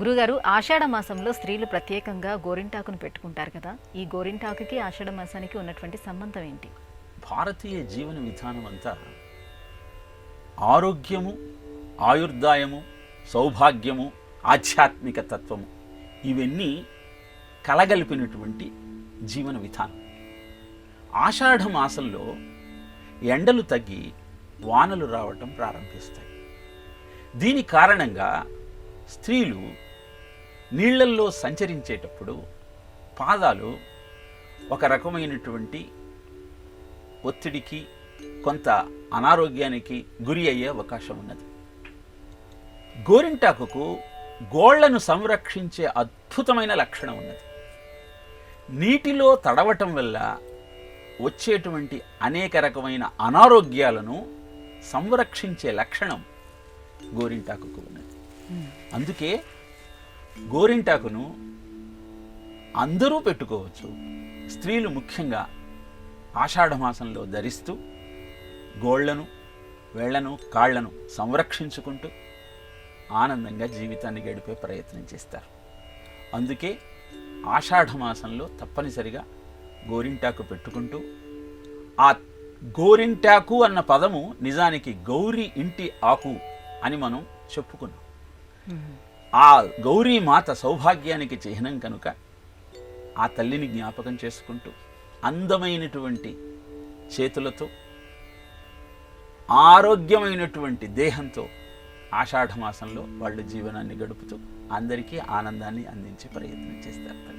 గురుగారు, ఆషాఢ మాసంలో స్త్రీలు ప్రత్యేకంగా గోరింటాకును పెట్టుకుంటారు కదా. ఈ గోరింటాకుకి ఆషాఢ మాసానికి ఉన్నటువంటి సంబంధం ఏంటి? భారతీయ జీవన విధానం అంతా ఆరోగ్యము, ఆయుర్దాయము, సౌభాగ్యము, ఆధ్యాత్మిక తత్వము ఇవన్నీ కలగలిపినటువంటి జీవన విధానం. ఆషాఢ మాసంలో ఎండలు తగ్గి వానలు రావటం ప్రారంభిస్తాయి. దీని కారణంగా స్త్రీలు నీళ్లల్లో సంచరించేటప్పుడు పాదాలు ఒక రకమైనటువంటి ఒత్తిడికి, కొంత అనారోగ్యానికి గురి అయ్యే అవకాశం ఉన్నది. గోరింటాకుకు గోళ్లను సంరక్షించే అద్భుతమైన లక్షణం ఉన్నది. నీటిలో తడవటం వల్ల వచ్చేటువంటి అనేక రకమైన అనారోగ్యాలను సంరక్షించే లక్షణం గోరింటాకుకు ఉన్నది. అందుకే గోరింటాకును అందరూ పెట్టుకోవచ్చు. స్త్రీలు ముఖ్యంగా ఆషాఢ మాసంలో ధరిస్తూ గోళ్లను, వేళ్లను, కాళ్లను సంరక్షించుకుంటూ ఆనందంగా జీవితాన్ని గడిపే ప్రయత్నం చేస్తారు. అందుకే ఆషాఢ మాసంలో తప్పనిసరిగా గోరింటాకు పెట్టుకుంటూ, ఆ గోరింటాకు అన్న పదము నిజానికి గౌరీ ఇంటి ఆకు అని మనం చెప్పుకున్నాం. ఆ గౌరీ మాత సౌభాగ్యానికి చిహ్నం కనుక ఆ తల్లిని జ్ఞాపకం చేసుకుంటూ అందమైనటువంటి చేతులతో, ఆరోగ్యమైనటువంటి దేహంతో ఆషాఢ మాసంలో వాళ్ళు జీవనాన్ని గడుపుతూ అందరికీ ఆనందాన్ని అందించే ప్రయత్నం చేస్తారు.